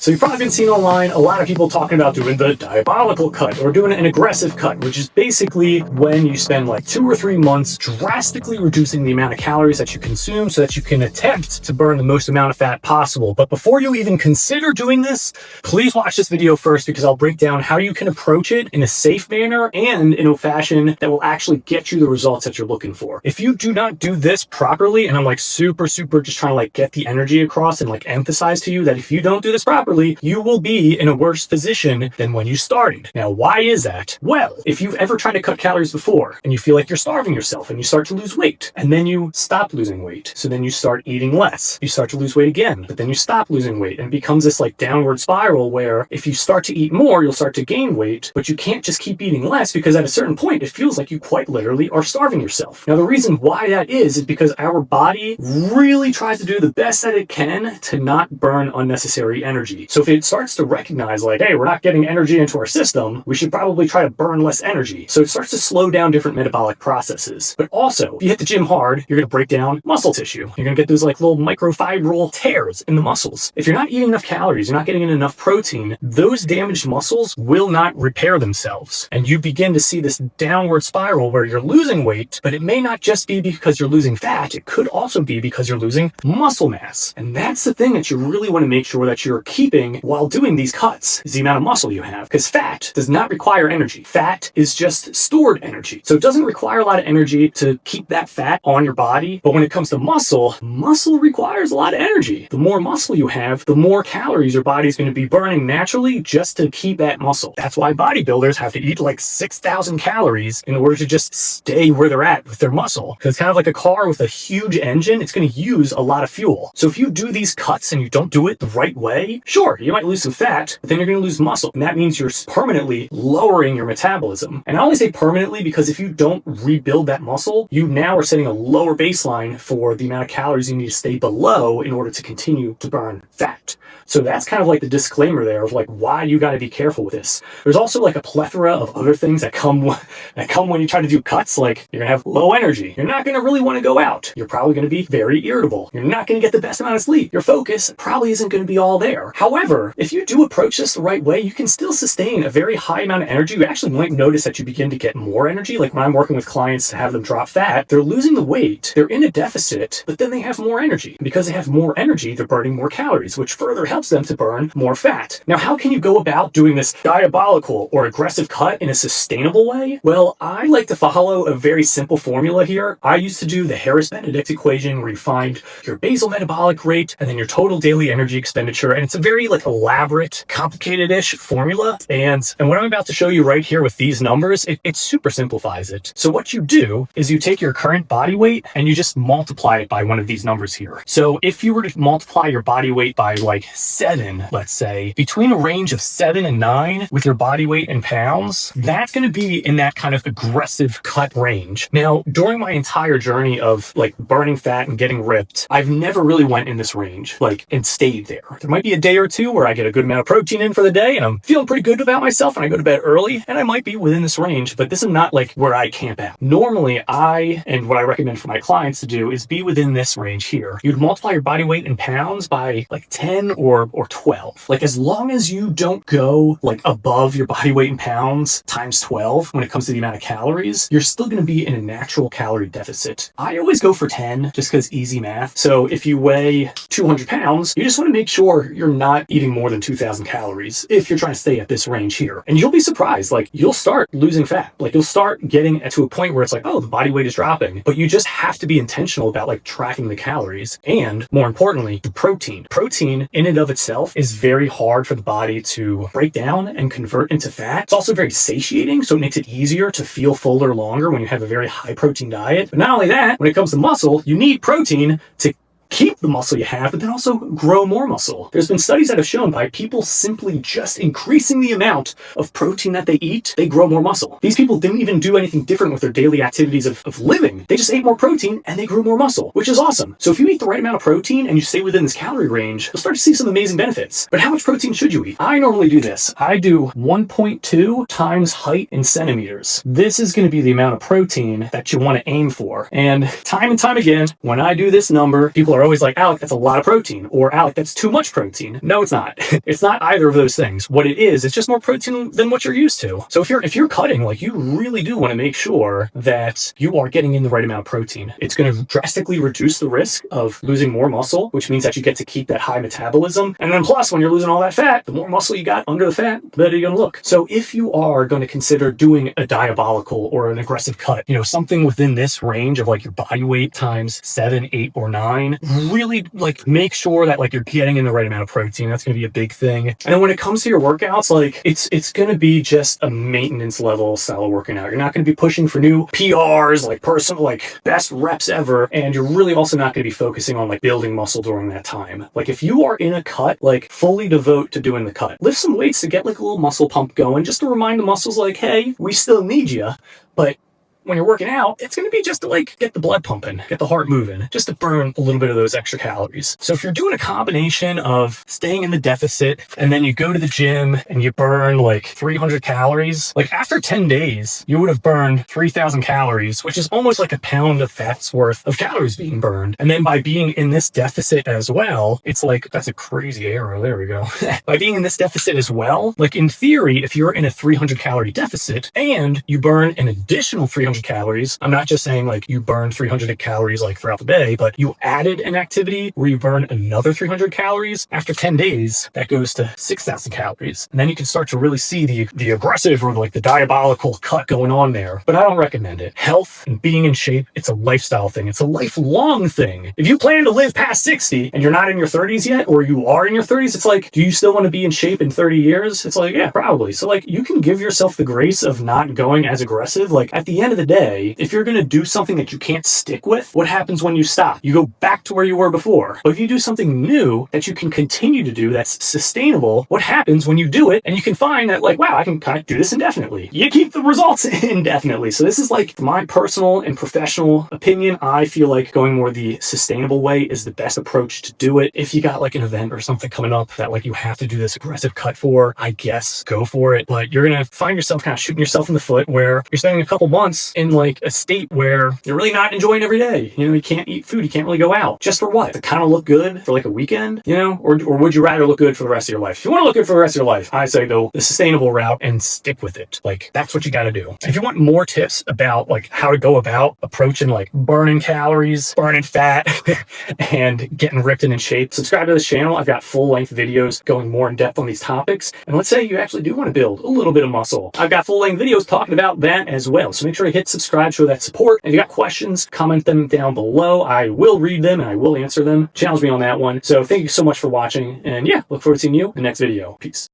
So you've probably been seeing online a lot of people talking about doing the diabolical cut or doing an aggressive cut, which is basically when you spend like 2 or 3 months drastically reducing the amount of calories that you consume so that you can attempt to burn the most amount of fat possible. But before you even consider doing this, please watch this video first, because I'll break down how you can approach it in a safe manner and in a fashion that will actually get you the results that you're looking for. If you do not do this properly, and I'm like super just trying to like get the energy across and like emphasize to you that if you don't do this properly, you will be in a worse position than when you started. Now, why is that? Well, if you've ever tried to cut calories before and you feel like you're starving yourself and you start to lose weight and then you stop losing weight, so then you start eating less, you start to lose weight again, but then you stop losing weight, and it becomes this like downward spiral where if you start to eat more, you'll start to gain weight, but you can't just keep eating less, because at a certain point it feels like you quite literally are starving yourself. Now, the reason why that is because our body really tries to do the best that it can to not burn unnecessary energy. So if it starts to recognize like, hey, we're not getting energy into our system, we should probably try to burn less energy. So it starts to slow down different metabolic processes. But also, if you hit the gym hard, you're going to break down muscle tissue. You're going to get those like little microfibril tears in the muscles. If you're not eating enough calories, you're not getting in enough protein, those damaged muscles will not repair themselves. And you begin to see this downward spiral where you're losing weight, but it may not just be because you're losing fat. It could also be because you're losing muscle mass. And that's the thing that you really want to make sure that you're keeping while doing these cuts, is the amount of muscle you have. Because fat does not require energy. Fat is just stored energy. So it doesn't require a lot of energy to keep that fat on your body. But when it comes to muscle requires a lot of energy. The more muscle you have, the more calories your body's going to be burning naturally just to keep that muscle. That's why bodybuilders have to eat like 6,000 calories in order to just stay where they're at with their muscle. Because it's kind of like a car with a huge engine. It's going to use a lot of fuel. So if you do these cuts and you don't do it the right way, sure, you might lose some fat, but then you're going to lose muscle. And that means you're permanently lowering your metabolism. And I only say permanently because if you don't rebuild that muscle, you now are setting a lower baseline for the amount of calories you need to stay below in order to continue to burn fat. So that's kind of like the disclaimer there of like why you got to be careful with this. There's also like a plethora of other things that come when you try to do cuts. Like you're gonna have low energy. You're not gonna really want to go out. You're probably gonna be very irritable. You're not gonna get the best amount of sleep. Your focus probably isn't gonna be all there. However, if you do approach this the right way, you can still sustain a very high amount of energy. You actually might notice that you begin to get more energy. Like when I'm working with clients to have them drop fat, they're losing the weight, they're in a deficit, but then they have more energy. And because they have more energy, they're burning more calories, which further helps them to burn more fat. Now, how can you go about doing this diabolical or aggressive cut in a sustainable way? Well, I like to follow a very simple formula here. I used to do the Harris-Benedict equation, where you find your basal metabolic rate and then your total daily energy expenditure. And it's a very like elaborate, complicated-ish formula. And what I'm about to show you right here with these numbers, it super simplifies it. So what you do is you take your current body weight and you just multiply it by one of these numbers here. So if you were to multiply your body weight by like 7, let's say, between a range of 7 and 9 with your body weight in pounds, that's going to be in that kind of aggressive cut range. Now, during my entire journey of like burning fat and getting ripped, I've never really went in this range, like, and stayed there. There might be a day or two where I get a good amount of protein in for the day and I'm feeling pretty good about myself and I go to bed early and I might be within this range, but this is not like where I camp out. Normally, what I recommend for my clients to do is be within this range here. You'd multiply your body weight in pounds by like 10 or 12. Like, as long as you don't go like above your body weight in pounds times 12 when it comes to the amount of calories, you're still going to be in a natural calorie deficit. I always go for 10 just because easy math. So if you weigh 200 pounds, you just want to make sure you're not eating more than 2,000 calories if you're trying to stay at this range here. And you'll be surprised, like you'll start losing fat. Like you'll start getting to a point where it's like, oh, the body weight is dropping, but you just have to be intentional about like tracking the calories and, more importantly, the protein. Protein in and of itself is very hard for the body to break down and convert into fat. It's also very satiating, so it makes it easier to feel fuller longer when you have a very high protein diet. But not only that, when it comes to muscle, you need protein to keep the muscle you have, but then also grow more muscle. There's been studies that have shown by people simply just increasing the amount of protein that they eat, they grow more muscle. These people didn't even do anything different with their daily activities of living. They just ate more protein and they grew more muscle, which is awesome. So if you eat the right amount of protein and you stay within this calorie range, you'll start to see some amazing benefits. But how much protein should you eat? I normally do this. I do 1.2 times height in centimeters. This is going to be the amount of protein that you want to aim for. And time again, when I do this number, people are are always like, Alec, that's a lot of protein, or Alec, that's too much protein. No, it's not. It's not either of those things. What it is, it's just more protein than what you're used to. So if you're cutting, like, you really do want to make sure that you are getting in the right amount of protein. It's going to drastically reduce the risk of losing more muscle, which means that you get to keep that high metabolism. And then plus, when you're losing all that fat, the more muscle you got under the fat, the better you're going to look. So if you are going to consider doing a diabolical or an aggressive cut, you know, something within this range of like your body weight times 7, 8, or 9, really like make sure that like you're getting in the right amount of protein. That's going to be a big thing. And then when it comes to your workouts, like it's going to be just a maintenance level style of working out. You're not going to be pushing for new PRs, like personal, like best reps ever. And you're really also not going to be focusing on like building muscle during that time. Like if you are in a cut, like fully devote to doing the cut. Lift some weights to get like a little muscle pump going, just to remind the muscles like, hey, we still need you. But when you're working out, it's going to be just to like get the blood pumping, get the heart moving, just to burn a little bit of those extra calories. So if you're doing a combination of staying in the deficit and then you go to the gym and you burn like 300 calories, like after 10 days, you would have burned 3,000 calories, which is almost like a pound of fat's worth of calories being burned. And then by being in this deficit as well, it's like, that's a crazy arrow. There we go. By being in this deficit as well, like in theory, if you're in a 300 calorie deficit and you burn an additional 300 calories. I'm not just saying like you burn 300 calories like throughout the day, but you added an activity where you burn another 300 calories. After 10 days, that goes to 6,000 calories. And then you can start to really see the aggressive or like the diabolical cut going on there. But I don't recommend it. Health and being in shape, it's a lifestyle thing. It's a lifelong thing. If you plan to live past 60 and you're not in your 30s yet, or you are in your 30s, it's like, do you still want to be in shape in 30 years? It's like, yeah, probably. So like you can give yourself the grace of not going as aggressive. Like at the end of the day, if you're going to do something that you can't stick with, what happens when you stop? You go back to where you were before. But if you do something new that you can continue to do that's sustainable, what happens when you do it and you can find that like, wow, I can kind of do this indefinitely. You keep the results indefinitely. So this is like my personal and professional opinion. I feel like going more the sustainable way is the best approach to do it. If you got like an event or something coming up that like you have to do this aggressive cut for, I guess go for it. But you're going to find yourself kind of shooting yourself in the foot where you're spending a couple months in like a state where you're really not enjoying every day. You know, you can't eat food, you can't really go out. Just for what? To kind of look good for like a weekend, you know? Or would you rather look good for the rest of your life? If you want to look good for the rest of your life, I say go the sustainable route and stick with it. Like that's what you got to do. If you want more tips about like how to go about approaching like burning calories, burning fat, and getting ripped and in shape, subscribe to this channel. I've got full-length videos going more in depth on these topics. And let's say you actually do want to build a little bit of muscle. I've got full-length videos talking about that as well. So make sure you hit subscribe, show that support. If you got questions, comment them down below. I will read them and I will answer them. Challenge me on that one. So thank you so much for watching. And yeah, look forward to seeing you in the next video. Peace.